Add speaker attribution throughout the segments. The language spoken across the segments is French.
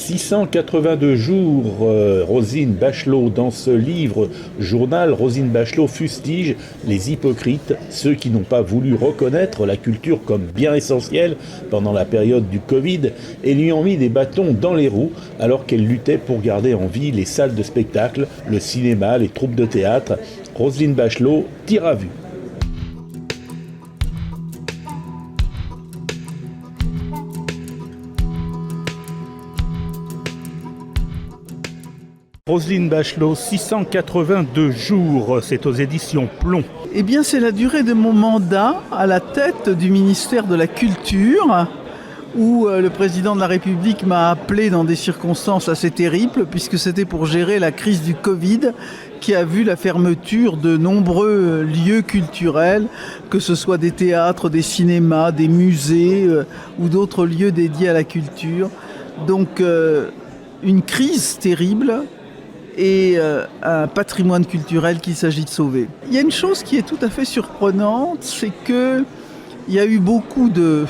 Speaker 1: 682 jours, Roselyne Bachelot, dans ce livre journal, Roselyne Bachelot fustige les hypocrites, ceux qui n'ont pas voulu reconnaître la culture comme bien essentielle pendant la période du Covid et lui ont mis des bâtons dans les roues alors qu'elle luttait pour garder en vie les salles de spectacle, le cinéma, les troupes de théâtre. Roselyne Bachelot tire à vue. Roselyne Bachelot, 682 jours, c'est aux éditions Plomb.
Speaker 2: Eh bien, c'est la durée de mon mandat à la tête du ministère de la Culture, où le président de la République m'a appelé dans des circonstances assez terribles, puisque c'était pour gérer la crise du Covid, qui a vu la fermeture de nombreux lieux culturels, que ce soit des théâtres, des cinémas, des musées ou d'autres lieux dédiés à la culture. Donc, une crise terrible et un patrimoine culturel qu'il s'agit de sauver. Il y a une chose qui est tout à fait surprenante, c'est qu'il y a eu beaucoup de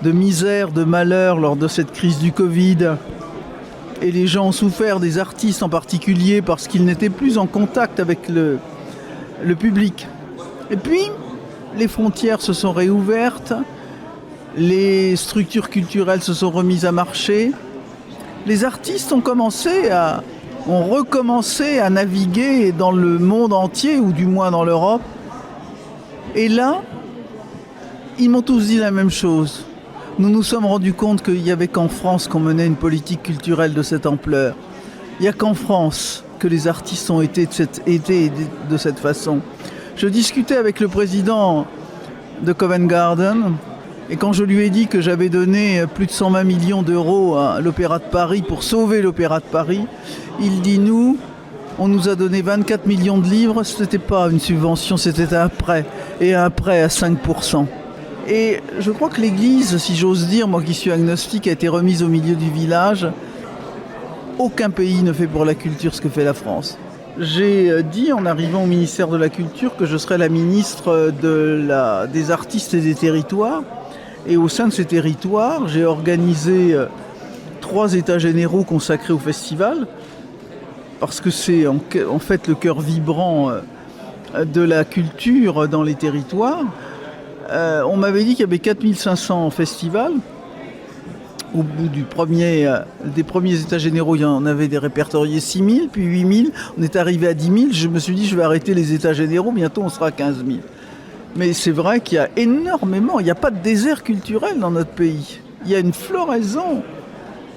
Speaker 2: misère, de malheur lors de cette crise du Covid. Et les gens ont souffert, des artistes en particulier, parce qu'ils n'étaient plus en contact avec le public. Et puis, les frontières se sont réouvertes, les structures culturelles se sont remises à marcher. Les artistes ont recommencé à naviguer dans le monde entier, ou du moins dans l'Europe. Et là, ils m'ont tous dit la même chose. Nous nous sommes rendus compte qu'il n'y avait qu'en France qu'on menait une politique culturelle de cette ampleur. Il n'y a qu'en France que les artistes ont été aidés de cette façon. Je discutais avec le président de Covent Garden, et quand je lui ai dit que j'avais donné plus de 120 millions d'euros à l'Opéra de Paris pour sauver l'Opéra de Paris, il dit nous, on nous a donné 24 millions de livres, ce n'était pas une subvention, c'était un prêt, et un prêt à 5%. Et je crois que l'église, si j'ose dire, moi qui suis agnostique, a été remise au milieu du village. Aucun pays ne fait pour la culture ce que fait la France. J'ai dit en arrivant au ministère de la Culture que je serais la ministre des artistes et des territoires. Et au sein de ces territoires, j'ai organisé 3 états généraux consacrés au festival, parce que c'est en fait le cœur vibrant de la culture dans les territoires. On m'avait dit qu'il y avait 4500 festivals. Au bout des premiers états généraux, il y en avait des répertoriés 6000, puis 8000. On est arrivé à 10 000. Je me suis dit, je vais arrêter les états généraux. Bientôt, on sera à 15 000. Mais c'est vrai qu'il y a énormément. Il n'y a pas de désert culturel dans notre pays. Il y a une floraison.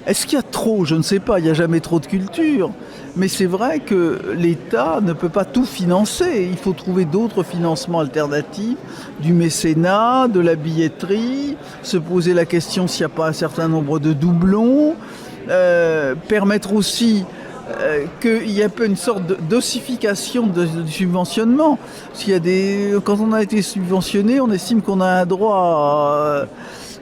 Speaker 2: Est-ce qu'il y a trop ? Je ne sais pas. Il n'y a jamais trop de culture. Mais c'est vrai que l'État ne peut pas tout financer. Il faut trouver d'autres financements alternatifs, du mécénat, de la billetterie, se poser la question s'il n'y a pas un certain nombre de doublons, permettre aussi qu'il y ait un peu une sorte d'ossification de subventionnement. Parce qu'il y a quand on a été subventionné, on estime qu'on a un droit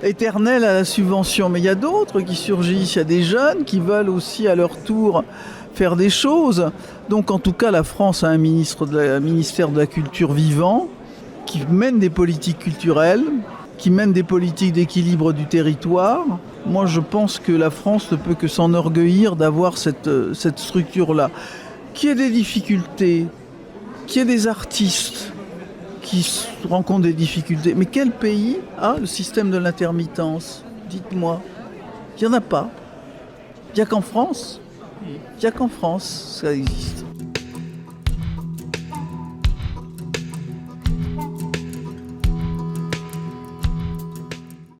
Speaker 2: éternel à la subvention. Mais il y a d'autres qui surgissent. Il y a des jeunes qui veulent aussi à leur tour faire des choses. Donc en tout cas, la France a un ministère de la Culture vivant, qui mène des politiques culturelles, qui mène des politiques d'équilibre du territoire. Moi, je pense que la France ne peut que s'enorgueillir d'avoir cette structure-là. Qu'il y ait des difficultés, qu'il y ait des artistes qui rencontrent des difficultés. Mais quel pays a le système de l'intermittence ? Dites-moi. Il n'y en a pas. Il n'y a qu'en France. Il n'y a qu'en France, ça existe.